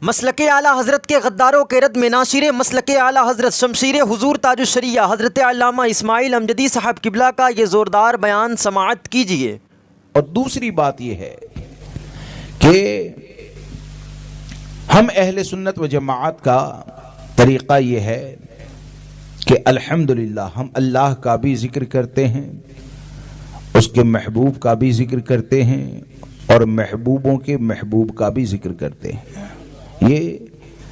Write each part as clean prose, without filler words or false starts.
مسلک اعلیٰ حضرت کے غداروں کے رد میں ناشر مسلک اعلیٰ حضرت شمشیر حضور تاج الشریعہ حضرت علامہ اسماعیل امجدی صاحب قبلہ کا یہ زوردار بیان سماعت کیجیے۔ اور دوسری بات یہ ہے کہ ہم اہل سنت و جماعت کا طریقہ یہ ہے کہ الحمدللہ ہم اللہ کا بھی ذکر کرتے ہیں، اس کے محبوب کا بھی ذکر کرتے ہیں، اور محبوبوں کے محبوب کا بھی ذکر کرتے ہیں۔ یہ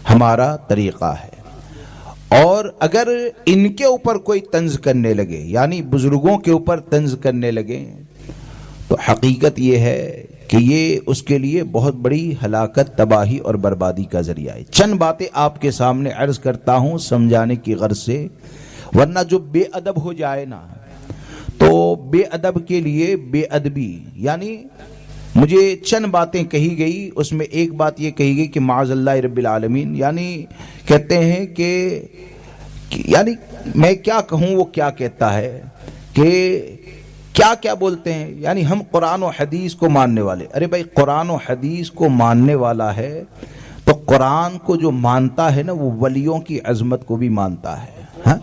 ہمارا طریقہ ہے۔ اور اگر ان کے اوپر کوئی طنز کرنے لگے، یعنی بزرگوں کے اوپر طنز کرنے لگے، تو حقیقت یہ ہے کہ یہ اس کے لیے بہت بڑی ہلاکت، تباہی اور بربادی کا ذریعہ ہے۔ چند باتیں آپ کے سامنے عرض کرتا ہوں سمجھانے کی غرض سے، ورنہ جو بے ادب ہو جائے نا تو بے ادب کے لیے بے ادبی، یعنی مجھے چند باتیں کہی گئی، اس میں ایک بات یہ کہی گئی کہ معاذ اللہ رب العالمین، یعنی کہتے ہیں کہ یعنی میں کیا کہوں وہ کیا کہتا ہے کہ کیا کیا بولتے ہیں، یعنی ہم قرآن و حدیث کو ماننے والے۔ ارے بھائی قرآن و حدیث کو ماننے والا ہے تو قرآن کو جو مانتا ہے نا وہ ولیوں کی عظمت کو بھی مانتا ہے، ہاں؟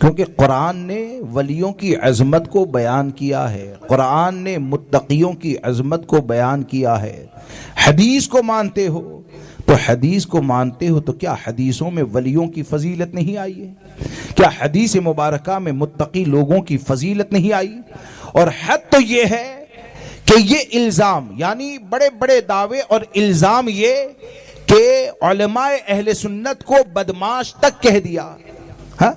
کیونکہ قرآن نے ولیوں کی عظمت کو بیان کیا ہے، قرآن نے متقیوں کی عظمت کو بیان کیا ہے۔ حدیث کو مانتے ہو تو حدیث کو مانتے ہو تو کیا حدیثوں میں ولیوں کی فضیلت نہیں آئی ہے؟ کیا حدیث مبارکہ میں متقی لوگوں کی فضیلت نہیں آئی؟ اور حد تو یہ ہے کہ یہ الزام، یعنی بڑے بڑے دعوے اور الزام یہ کہ علماء اہل سنت کو بدمعاش تک کہہ دیا، ہاں؟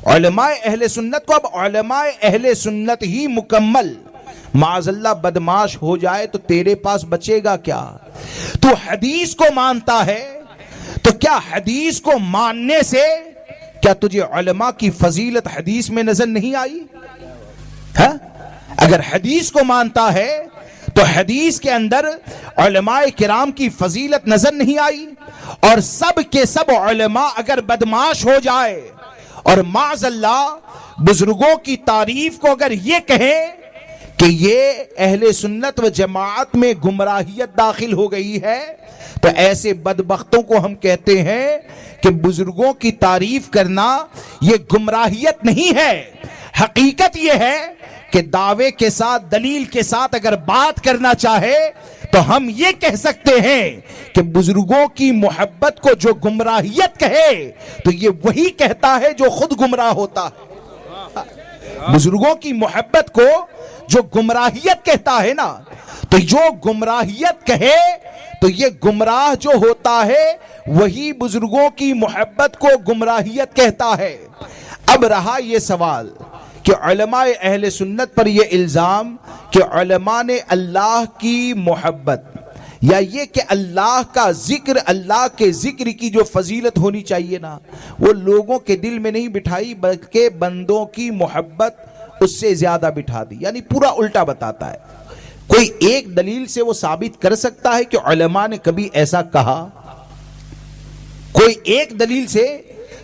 علماء اہل سنت کو، اب علماء اہل سنت ہی مکمل معاذ اللہ بدمعاش ہو جائے تو تیرے پاس بچے گا کیا؟ تو حدیث کو مانتا ہے تو کیا حدیث کو ماننے سے کیا تجھے علماء کی فضیلت حدیث میں نظر نہیں آئی؟ ہاں؟ اگر حدیث کو مانتا ہے تو حدیث کے اندر علماء کرام کی فضیلت نظر نہیں آئی؟ اور سب کے سب علماء اگر بدمعاش ہو جائے اور معاذ اللہ بزرگوں کی تعریف کو اگر یہ کہیں کہ یہ اہل سنت و جماعت میں گمراہیت داخل ہو گئی ہے، تو ایسے بدبختوں کو ہم کہتے ہیں کہ بزرگوں کی تعریف کرنا یہ گمراہیت نہیں ہے۔ حقیقت یہ ہے کہ دعوے کے ساتھ، دلیل کے ساتھ اگر بات کرنا چاہے تو ہم یہ کہہ سکتے ہیں کہ بزرگوں کی محبت کو جو گمراہیت کہے تو یہ وہی کہتا ہے جو خود گمراہ ہوتا ہے۔ بزرگوں کی محبت کو جو گمراہیت کہتا ہے نا، تو جو گمراہیت کہے تو یہ گمراہ جو ہوتا ہے وہی بزرگوں کی محبت کو گمراہیت کہتا ہے۔ اب رہا یہ سوال کہ علماء اہل سنت پر یہ الزام کہ علماء نے اللہ کی محبت یا یہ کہ اللہ کا ذکر، اللہ کے ذکر کی جو فضیلت ہونی چاہیے نا وہ لوگوں کے دل میں نہیں بٹھائی بلکہ بندوں کی محبت اس سے زیادہ بٹھا دی، یعنی پورا الٹا بتاتا ہے۔ کوئی ایک دلیل سے وہ ثابت کر سکتا ہے کہ علماء نے کبھی ایسا کہا؟ کوئی ایک دلیل سے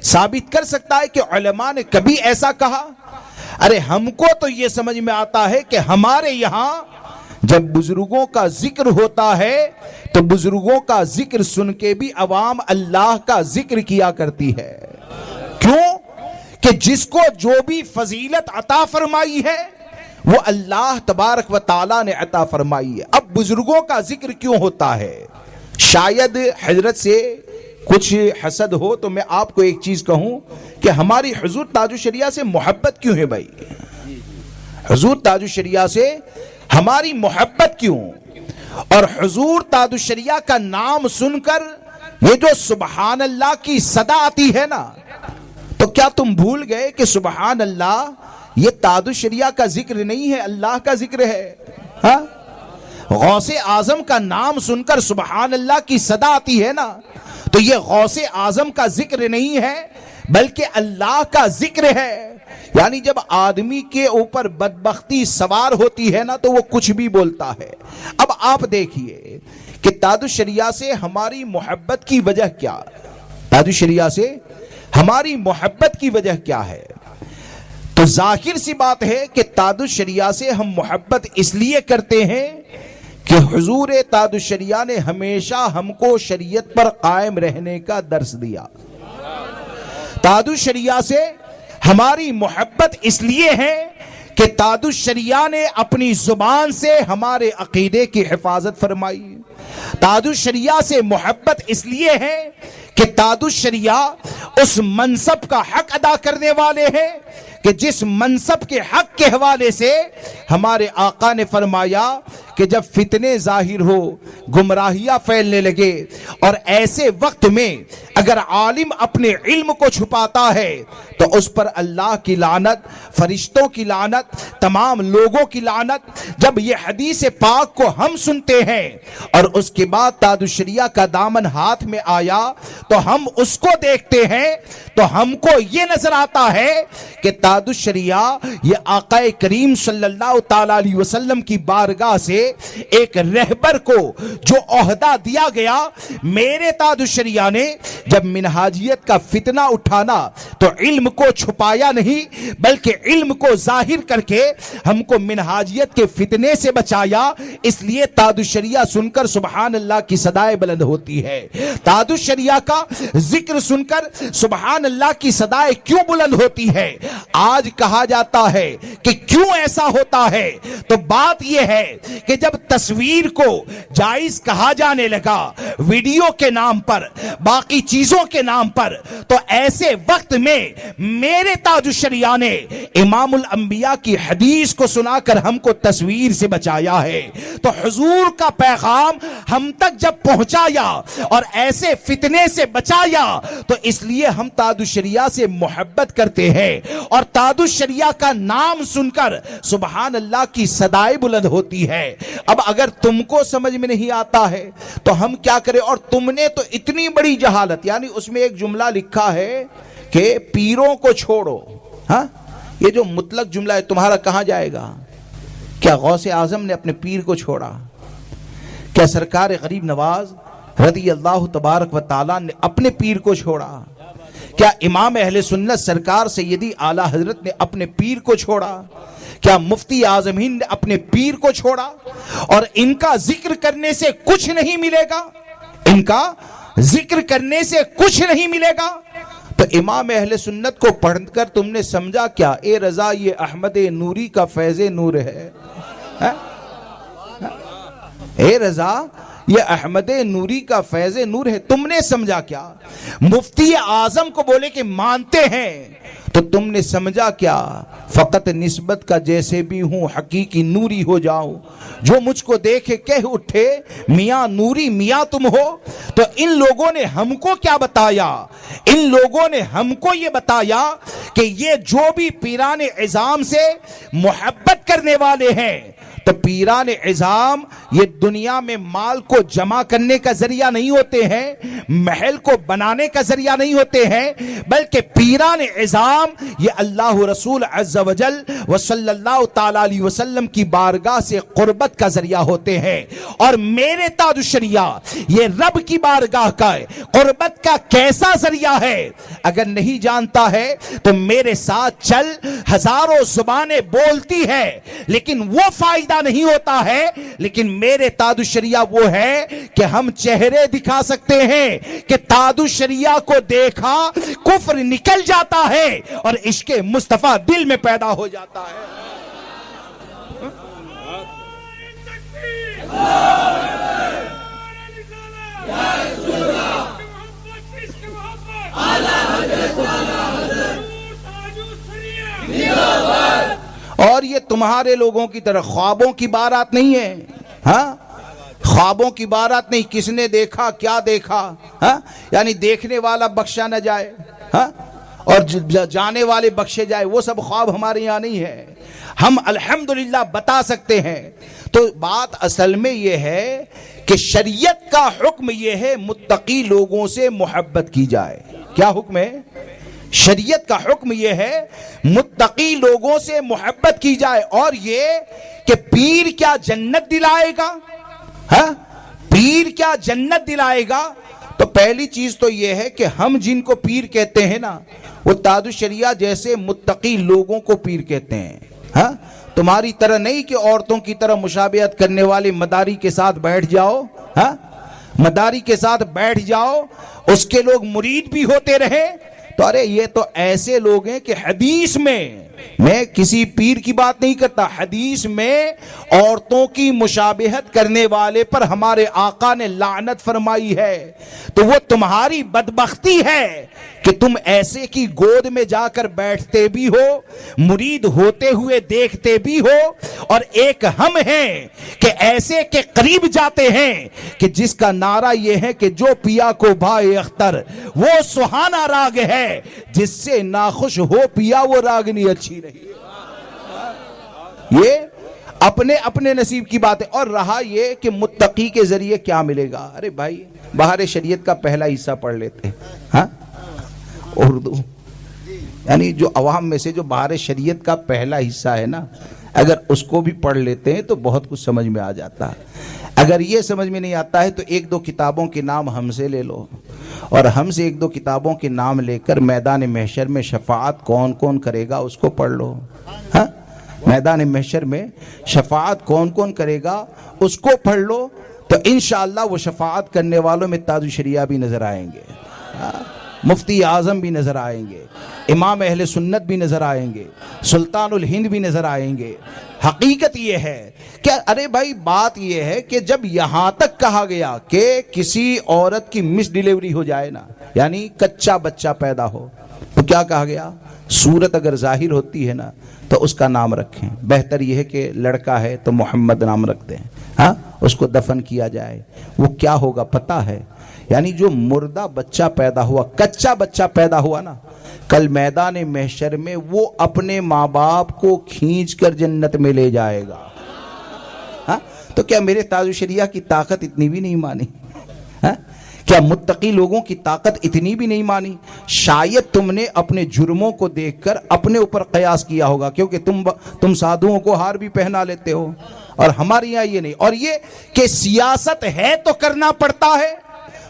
ثابت کر سکتا ہے کہ علماء نے کبھی ایسا کہا؟ ارے ہم کو تو یہ سمجھ میں آتا ہے کہ ہمارے یہاں جب بزرگوں کا ذکر ہوتا ہے تو بزرگوں کا ذکر سن کے بھی عوام اللہ کا ذکر کیا کرتی ہے۔ کیوں؟ کہ جس کو جو بھی فضیلت عطا فرمائی ہے وہ اللہ تبارک و تعالی نے عطا فرمائی ہے۔ اب بزرگوں کا ذکر کیوں ہوتا ہے؟ شاید حضرت سے کچھ حسد ہو تو میں آپ کو ایک چیز کہوں کہ ہماری حضور تاج الشریعہ سے محبت کیوں ہے بھائی؟ حضور تاج الشریعہ سے ہماری محبت کیوں؟ اور حضور تاج الشریعہ کا نام سن کر یہ جو سبحان اللہ کی صدا آتی ہے نا، تو کیا تم بھول گئے کہ سبحان اللہ یہ تاج الشریعہ کا ذکر نہیں ہے، اللہ کا ذکر ہے؟ ہاں؟ غوث اعظم کا نام سن کر سبحان اللہ کی صدا آتی ہے نا، تو یہ غوث اعظم کا ذکر نہیں ہے بلکہ اللہ کا ذکر ہے۔ یعنی جب آدمی کے اوپر بدبختی سوار ہوتی ہے نا تو وہ کچھ بھی بولتا ہے۔ اب آپ دیکھیے کہ تاج الشریعہ سے ہماری محبت کی وجہ کیا ہے؟ تاج الشریعہ سے ہماری محبت کی وجہ کیا ہے؟ تو ظاہر سی بات ہے کہ تاج الشریعہ سے ہم محبت اس لیے کرتے ہیں کہ حضور تاج الشریعہ نے ہمیشہ ہم کو شریعت پر قائم رہنے کا درس دیا. تاج الشریعہ سے ہماری محبت اس لیے ہے کہ تاج الشریعہ نے اپنی زبان سے ہمارے عقیدے کی حفاظت فرمائی. تاج الشریعہ سے محبت اس لیے ہے کہ تاج الشریعہ اس منصب کا حق ادا کرنے والے ہیں کہ جس منصب کے حق کے حوالے سے ہمارے آقا نے فرمایا کہ جب فتنے ظاہر ہو، گمراہیاں پھیلنے لگے، اور ایسے وقت میں اگر عالم اپنے علم کو چھپاتا ہے تو اس پر اللہ کی لعنت، فرشتوں کی لعنت، تمام لوگوں کی لعنت. جب یہ حدیث پاک کو ہم سنتے ہیں اور اس کے بعد تاج الشریعہ کا دامن ہاتھ میں آیا تو ہم اس کو دیکھتے ہیں تو ہم کو یہ نظر آتا ہے کہ تاج الشریعہ یہ آقا کریم صلی اللہ تعالی علیہ وسلم کی بارگاہ سے ایک رہبر کو جو عہدہ دیا گیا. میرے تاج الشریعہ نے جب منہاجیت کا فتنہ اٹھانا تو علم کو چھپایا نہیں بلکہ علم کو ظاہر کر کے ہم کو منہاجیت کے فتنے سے بچایا. اس لیے تاج الشریعہ سن کر سبحان اللہ کی صدائیں بلند ہوتی ہے. تاج الشریعہ کا ذکر سن کر سبحان اللہ کی صدائیں کیوں بلند ہوتی ہے؟ آج کہا جاتا ہے کہ کیوں ایسا ہوتا ہے، تو بات یہ ہے کہ جب تصویر کو جائز کہا جانے لگا ویڈیو کے نام پر، باقی چیزوں کے نام پر، تو ایسے وقت میں میرے تاج الشریعہ نے امام الانبیاء کی حدیث کو سنا کر ہم کو تصویر سے بچایا ہے. تو حضور کا پیغام ہم تک جب پہنچایا اور ایسے فتنے سے بچایا تو اس لیے ہم تاج الشریعہ سے محبت کرتے ہیں، اور تاج الشریعہ کا نام سن کر سبحان اللہ کی صدائیں بلند ہوتی ہے. اب اگر تم کو سمجھ میں نہیں آتا ہے تو ہم کیا کریں؟ اور تم نے تو اتنی بڑی جہالت، یعنی اس میں ایک جملہ لکھا ہے کہ پیروں کو چھوڑو. ہاں، یہ جو مطلق جملہ ہے تمہارا کہاں جائے گا؟ کیا غوث اعظم نے اپنے پیر کو چھوڑا؟ کیا سرکار غریب نواز رضی اللہ تبارک و تعالیٰ نے اپنے پیر کو چھوڑا؟ کیا امام اہل سنت سرکار سیدی اعلیٰ حضرت نے اپنے پیر کو چھوڑا؟ کیا مفتی اعظم ہند نے اپنے پیر کو چھوڑا؟ اور ان کا ذکر کرنے سے کچھ نہیں ملے گا، ان کا ذکر کرنے سے کچھ نہیں ملے گا. تو امام اہل سنت کو پڑھ کر تم نے سمجھا کیا؟ اے رضا یہ احمد نوری کا فیض نور ہے. اے رضا یہ احمد نوری کا فیض نور ہے. تم نے سمجھا کیا؟ مفتی اعظم کو بولے کہ مانتے ہیں تو تم نے سمجھا کیا؟ فقط نسبت کا جیسے بھی ہوں حقیقی نوری ہو جاؤں، جو مجھ کو دیکھے کہہ اٹھے میاں نوری میاں تم ہو. تو ان لوگوں نے ہم کو کیا بتایا؟ ان لوگوں نے ہم کو یہ بتایا کہ یہ جو بھی پیران عظام سے محبت کرنے والے ہیں تو پیران عظام یہ دنیا میں مال کو جمع کرنے کا ذریعہ نہیں ہوتے ہیں، محل کو بنانے کا ذریعہ نہیں ہوتے ہیں، بلکہ پیران عظام یہ اللہ رسول عز و جل و صلی اللہ تعالی علیہ وسلم کی بارگاہ سے قربت کا ذریعہ ہوتے ہیں. اور میرے تاج الشریعہ یہ رب کی بارگاہ کا قربت کا کیسا ذریعہ ہے؟ اگر نہیں جانتا ہے تو میرے ساتھ چل. ہزاروں زبانیں بولتی ہے لیکن وہ فائدہ نہیں ہوتا ہے، لیکن میرے تاج الشریعہ وہ ہے کہ ہم چہرے دکھا سکتے ہیں کہ تاج الشریعہ کو دیکھا کفر نکل جاتا ہے اور عشق مصطفیٰ دل میں پیدا ہو جاتا ہے. اور یہ تمہارے لوگوں کی طرح خوابوں کی بارات نہیں ہے. ہاں، خوابوں کی بارات نہیں. کس نے دیکھا کیا دیکھا؟ ہاں، یعنی دیکھنے والا بخشا نہ جائے، ہاں، اور جانے والے بخشے جائے، وہ سب خواب ہمارے یہاں نہیں ہے. ہم الحمدللہ بتا سکتے ہیں. تو بات اصل میں یہ ہے کہ شریعت کا حکم یہ ہے متقی لوگوں سے محبت کی جائے. کیا حکم ہے؟ شریعت کا حکم یہ ہے متقی لوگوں سے محبت کی جائے. اور یہ کہ پیر کیا جنت دلائے گا؟ ہاں، پیر کیا جنت دلائے گا؟ تو پہلی چیز تو یہ ہے کہ ہم جن کو پیر کہتے ہیں نا وہ تاج الشریعہ جیسے متقی لوگوں کو پیر کہتے ہیں. ہاں، تمہاری طرح نہیں کہ عورتوں کی طرح مشابہت کرنے والے مداری کے ساتھ بیٹھ جاؤ، ہاں مداری کے ساتھ بیٹھ جاؤ، اس کے لوگ مرید بھی ہوتے رہے۔ تو ارے یہ تو ایسے لوگ ہیں کہ حدیث میں کسی پیر کی بات نہیں کرتا، حدیث میں عورتوں کی مشابہت کرنے والے پر ہمارے آقا نے لعنت فرمائی ہے۔ تو وہ تمہاری بدبختی ہے کہ تم ایسے کی گود میں جا کر بیٹھتے بھی ہو، مرید ہوتے ہوئے دیکھتے بھی ہو، اور ایک ہم ہیں کہ ایسے کے قریب جاتے ہیں کہ جس کا نعرہ یہ ہے کہ جو پیا کو بھائے اختر وہ سہانا راگ ہے، جس سے ناخوش ہو پیا وہ راگنی اچھی نہیں۔ یہ اپنے اپنے نصیب کی بات ہے۔ اور رہا یہ کہ متقی کے ذریعے کیا ملے گا، ارے بھائی بہار شریعت کا پہلا حصہ پڑھ لیتے ہیں، ہاں اردو، یعنی جو عوام میں سے جو بہار شریعت کا پہلا حصہ ہے نا، اگر اس کو بھی پڑھ لیتے ہیں تو بہت کچھ سمجھ میں آ جاتا ہے۔ اگر یہ سمجھ میں نہیں آتا ہے تو ایک دو کتابوں کے نام ہم سے لے لو، اور ہم سے ایک دو کتابوں کے نام لے کر میدان محشر میں شفاعت کون کون کرے گا اس کو پڑھ لو، ہاں میدان محشر میں شفاعت کون کون کرے گا اس کو پڑھ لو، تو انشاءاللہ وہ شفاعت کرنے والوں میں تاج الشریعہ بھی نظر آئیں گے، مفتی اعظم بھی نظر آئیں گے، امام اہل سنت بھی نظر آئیں گے، سلطان الہند بھی نظر آئیں گے۔ حقیقت یہ ہے کہ ارے بھائی بات یہ ہے کہ جب یہاں تک کہا گیا کہ کسی عورت کی مس ڈیلیوری ہو جائے نا، یعنی کچا بچہ پیدا ہو، تو کیا کہا گیا؟ صورت اگر ظاہر ہوتی ہے نا تو اس کا نام رکھیں، بہتر یہ ہے کہ لڑکا ہے تو محمد نام رکھ دیں، ہاں اس کو دفن کیا جائے۔ وہ کیا ہوگا پتہ ہے؟ یعنی جو مردہ بچہ پیدا ہوا، کچا بچہ پیدا ہوا نا، کل میدان محشر میں وہ اپنے ماں باپ کو کھینچ کر جنت میں لے جائے گا، ہاں تو کیا میرے تاج الشریعہ کی طاقت اتنی بھی نہیں مانی؟ ہاں کیا متقی لوگوں کی طاقت اتنی بھی نہیں مانی؟ شاید تم نے اپنے جرموں کو دیکھ کر اپنے اوپر قیاس کیا ہوگا، کیونکہ تم سادھوؤں کو ہار بھی پہنا لیتے ہو، اور ہمارے یہاں یہ نہیں۔ اور یہ کہ سیاست ہے تو کرنا پڑتا ہے،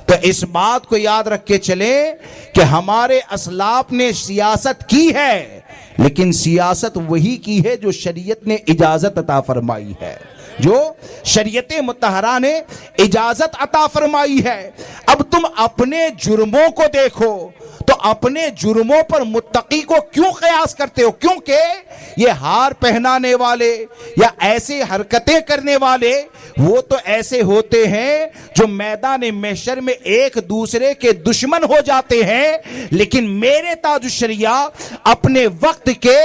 تو اس بات کو یاد رکھ کے چلیں کہ ہمارے اسلاف نے سیاست کی ہے، لیکن سیاست وہی کی ہے جو شریعت نے اجازت عطا فرمائی ہے، جو شریعت مطہرہ نے اجازت عطا فرمائی ہے۔ اب تم اپنے جرموں کو دیکھو تو اپنے جرموں پر متقی کو کیوں قیاس کرتے ہو؟ کیونکہ یہ ہار پہنانے والے یا ایسے حرکتیں کرنے والے وہ تو ایسے ہوتے ہیں جو میدان محشر میں ایک دوسرے کے دشمن ہو جاتے ہیں، لیکن میرے تاج الشریعہ اپنے وقت کے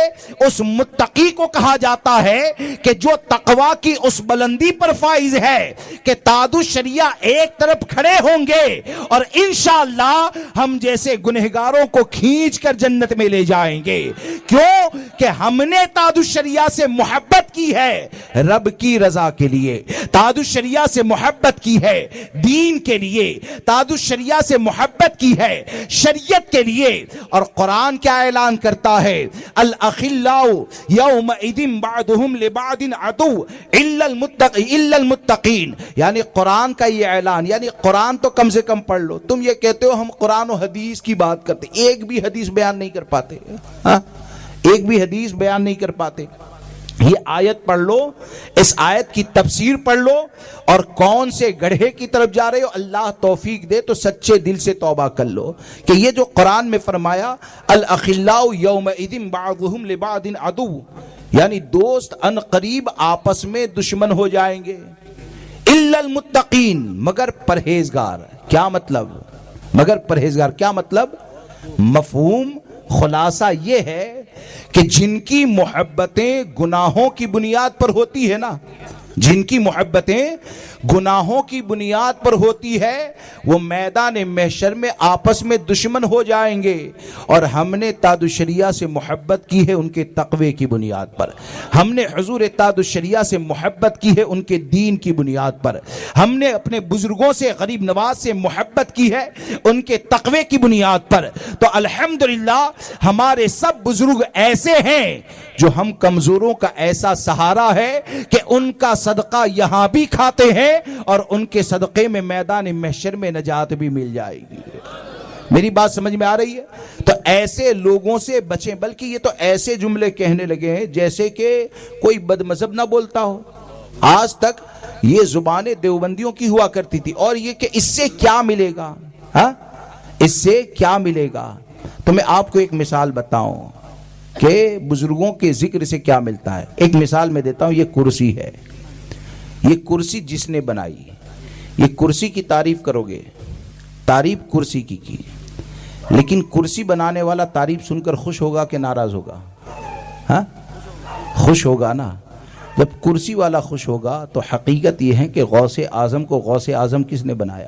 اس متقی کو کہا جاتا ہے کہ جو تقوی کی اس بلندی پر فائز ہے کہ تاج الشریعہ ایک طرف کھڑے ہوں گے اور انشاءاللہ ہم جیسے گنہگاروں کو کھینچ کر جنت میں لے جائیں گے۔ کیوں کہ ہم نے تاج الشریعہ سے محبت کی ہے رب کی رضا کے لیے، تاج الشریعہ سے محبت کی ہے دین کے لیے، تاج الشریعہ سے محبت کی ہے شریعت کے لیے۔ اور قرآن کیا اعلان کرتا ہے؟ الاخلاء یومئذ بعضهم لبعض عدو الا المتقین، یعنی قرآن کا یہ اعلان، یعنی قرآن تو کم سے کم پڑھ لو۔ تم یہ کہتے ہو ہم قرآن و حدیث کی بات کرتے، ایک بھی حدیث بیان نہیں کر پاتے، ہاں ایک بھی حدیث بیان نہیں کر پاتے۔ یہ آیت پڑھ لو، اس آیت کی تفسیر پڑھ لو، اور کون سے گڑھے کی طرف جا رہے ہو اللہ توفیق دے تو سچے دل سے توبہ کر لو کہ یہ جو قرآن میں فرمایا الاخلاء یومئذ بعضهم لبعض عدو، یعنی دوست ان قریب آپس میں دشمن ہو جائیں گے، الا المتقین مگر پرہیزگار۔ کیا مطلب؟ مگر پرہیزگار کیا مطلب؟ مفہوم خلاصہ یہ ہے کہ جن کی محبتیں گناہوں کی بنیاد پر ہوتی ہے نا، جن کی محبتیں گناہوں کی بنیاد پر ہوتی ہے وہ میدان محشر میں آپس میں دشمن ہو جائیں گے، اور ہم نے تاج الشریعہ سے محبت کی ہے ان کے تقوی کی بنیاد پر، ہم نے حضور تاج الشریعہ سے محبت کی ہے ان کے دین کی بنیاد پر، ہم نے اپنے بزرگوں سے غریب نواز سے محبت کی ہے ان کے تقوی کی بنیاد پر۔ تو الحمدللہ ہمارے سب بزرگ ایسے ہیں جو ہم کمزوروں کا ایسا سہارا ہے کہ ان کا صدقہ یہاں بھی کھاتے ہیں اور ان کے صدقے میں میدان محشر میں نجات بھی مل جائے گی۔ میری بات سمجھ میں آ رہی ہے؟ تو ایسے لوگوں سے بچیں، بلکہ یہ تو ایسے جملے کہنے لگے ہیں جیسے کہ کوئی بد مذہب نہ بولتا ہو۔ آج تک یہ زبانیں دیوبندیوں کی ہوا کرتی تھی، اور یہ کہ اس سے کیا ملے گا، ہاں اس سے کیا ملے گا؟ تو میں آپ کو ایک مثال بتاؤں کہ بزرگوں کے ذکر سے کیا ملتا ہے۔ ایک مثال میں دیتا ہوں، یہ کرسی ہے، یہ کرسی جس نے بنائی، یہ کرسی کی تعریف کرو گے، تعریف کرسی کی، لیکن کرسی بنانے والا تعریف سن کر خوش ہوگا کہ ناراض ہوگا؟ ہاں خوش ہوگا نا۔ جب کرسی والا خوش ہوگا تو حقیقت یہ ہے کہ غوث اعظم کو غوث اعظم کس نے بنایا؟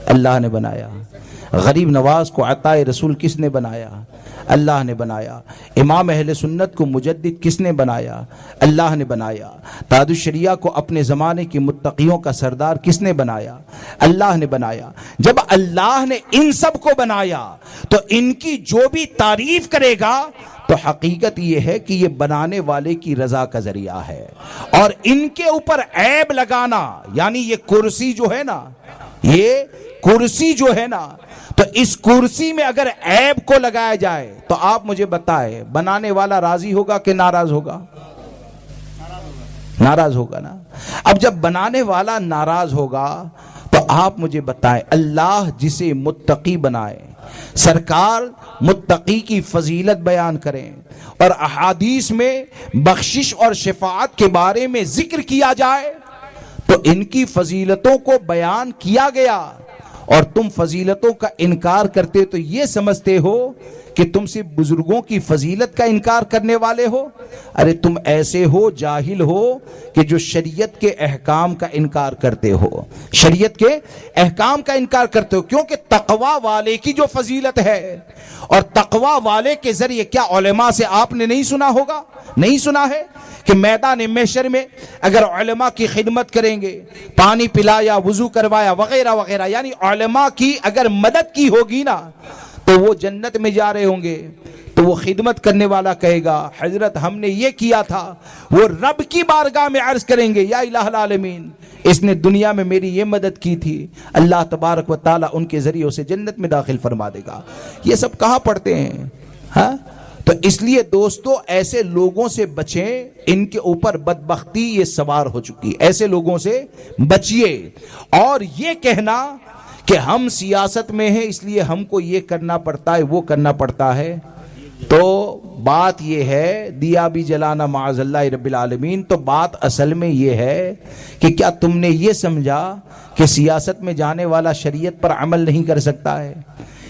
اللہ نے بنایا۔ غریب نواز کو عطا رسول کس نے بنایا؟ اللہ نے بنایا۔ امام اہل سنت کو مجدد کس نے بنایا؟ اللہ نے بنایا۔ تاج الشریعہ کو اپنے زمانے کی متقیوں کا سردار کس نے بنایا؟ اللہ نے بنایا۔ جب اللہ نے ان سب کو بنایا تو ان کی جو بھی تعریف کرے گا تو حقیقت یہ ہے کہ یہ بنانے والے کی رضا کا ذریعہ ہے، اور ان کے اوپر عیب لگانا، یعنی یہ کرسی جو ہے نا، یہ کرسی جو ہے نا، تو اس کرسی میں اگر عیب کو لگایا جائے تو آپ مجھے بتائیں بنانے والا راضی ہوگا کہ ناراض ہوگا؟ ناراض ہوگا نا۔ اب جب بنانے والا ناراض ہوگا تو آپ مجھے بتائیں اللہ جسے متقی بنائے، سرکار متقی کی فضیلت بیان کریں اور احادیث میں بخشش اور شفاعت کے بارے میں ذکر کیا جائے تو ان کی فضیلتوں کو بیان کیا گیا، اور تم فضیلتوں کا انکار کرتے تو یہ سمجھتے ہو کہ تم سے بزرگوں کی فضیلت کا انکار کرنے والے ہو۔ ارے تم ایسے ہو جاہل ہو کہ جو شریعت کے احکام کا انکار کرتے ہو، شریعت کے احکام کا انکار کرتے ہو، کیونکہ تقوی والے کی جو فضیلت ہے، اور تقوی والے کے ذریعے کیا علماء سے آپ نے نہیں سنا ہوگا؟ نہیں سنا ہے کہ میدان محشر میں اگر علماء کی خدمت کریں گے، پانی پلایا، وضو کروایا وغیرہ وغیرہ، یعنی علماء کی اگر مدد کی ہوگی نا تو وہ جنت میں جا رہے ہوں گے، تو وہ خدمت کرنے والا کہے گا حضرت ہم نے یہ کیا تھا، وہ رب کی بارگاہ میں عرض کریں گے یا الہ العالمین اس نے دنیا میں میری یہ مدد کی تھی، اللہ تبارک و تعالی ان کے ذریعے اسے جنت میں داخل فرما دے گا۔ یہ سب کہاں پڑھتے ہیں؟ ہاں تو اس لیے دوستو ایسے لوگوں سے بچیں، ان کے اوپر بدبختی یہ سوار ہو چکی، ایسے لوگوں سے بچیے۔ اور یہ کہنا کہ ہم سیاست میں ہیں اس لیے ہم کو یہ کرنا پڑتا ہے وہ کرنا پڑتا ہے، تو بات یہ ہے دیا بھی جلانا معاذ اللہ رب العالمین۔ تو بات اصل میں یہ ہے کہ کیا تم نے یہ سمجھا کہ سیاست میں جانے والا شریعت پر عمل نہیں کر سکتا ہے،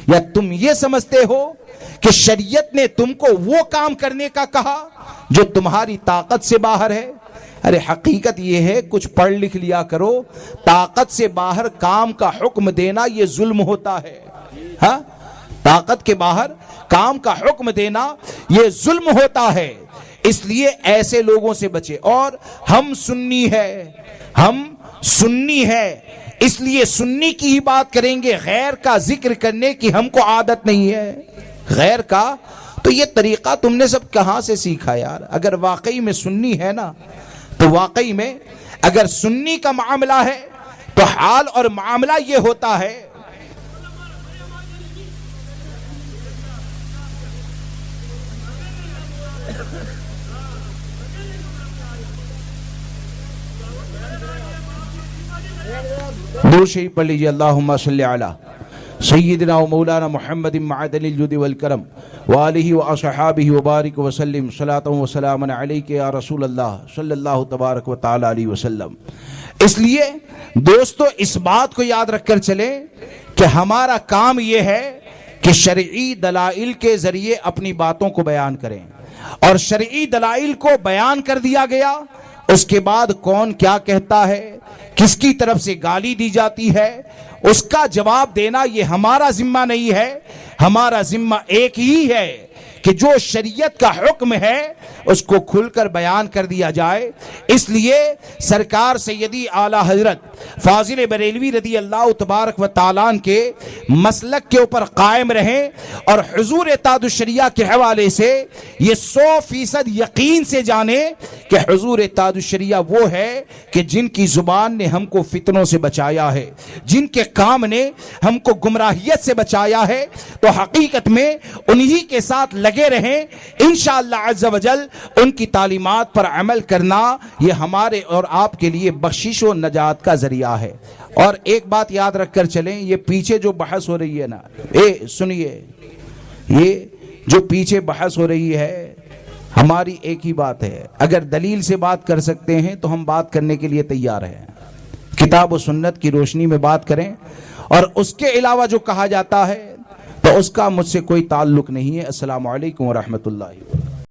یا تم یہ سمجھتے ہو کہ شریعت نے تم کو وہ کام کرنے کا کہا جو تمہاری طاقت سے باہر ہے؟ ارے حقیقت یہ ہے کچھ پڑھ لکھ لیا کرو، طاقت سے باہر کام کا حکم دینا یہ ظلم ہوتا ہے۔ ہاں طاقت کے باہر کام کا حکم دینا یہ ظلم ہوتا ہے، اس لیے ایسے لوگوں سے بچے۔ اور ہم سنی ہے اس لیے سنی کی ہی بات کریں گے، غیر کا ذکر کرنے کی ہم کو عادت نہیں ہے، غیر کا۔ تو یہ طریقہ تم نے سب کہاں سے سیکھا یار؟ اگر واقعی میں سنی ہے نا تو واقعی میں اگر سنی کا معاملہ ہے تو حال اور معاملہ یہ ہوتا ہے دو شریف پڑھ لیجیے، اللہم صلی علی سیدنا و مولانا محمد معدن الجود والکرم وآلہ واصحابہ وبارک وسلم صلاۃ و سلام علیک یا رسول اللہ صلی اللہ تبارک و تعالی علیہ وسلم۔ اس لیے دوستو اس بات کو یاد رکھ کر چلیں کہ ہمارا کام یہ ہے کہ شرعی دلائل کے ذریعے اپنی باتوں کو بیان کریں، اور شرعی دلائل کو بیان کر دیا گیا، اس کے بعد کون کیا کہتا ہے، کس کی طرف سے گالی دی جاتی ہے، اس کا جواب دینا یہ ہمارا ذمہ نہیں ہے۔ ہمارا ذمہ ایک ہی ہے کہ جو شریعت کا حکم ہے اس کو کھل کر بیان کر دیا جائے. اس لیے سرکار سیدی اعلیٰ حضرت فاضل بریلوی رضی اللہ تبارک و تعالیٰ عنہ کے مسلک کے اوپر قائم رہیں اور حضور اتحاد الشریعہ کے حوالے سے یہ 100% یقین سے جانے کہ حضور اتحاد الشریعہ وہ ہے کہ جن کی زبان نے ہم کو فتنوں سے بچایا ہے, جن کے کام نے ہم کو گمراہیت سے بچایا ہے. تو حقیقت میں انہی کے ساتھ لگے رہیں. انشاءاللہ عز و جل ان کی تعلیمات پر عمل کرنا یہ ہمارے اور آپ کے لیے بخشش و نجات کا ذریعہ ہے. اور ایک بات یاد رکھ کر چلیں, یہ پیچھے جو بحث ہو رہی ہے نا, سنیے, یہ جو پیچھے بحث ہو رہی ہے ہماری ایک ہی بات ہے. اگر دلیل سے بات کر سکتے ہیں تو ہم بات کرنے کے لیے تیار ہیں. کتاب و سنت کی روشنی میں بات کریں, اور اس کے علاوہ جو کہا جاتا ہے تو اس کا مجھ سے کوئی تعلق نہیں ہے. السلام علیکم ورحمۃ اللہ.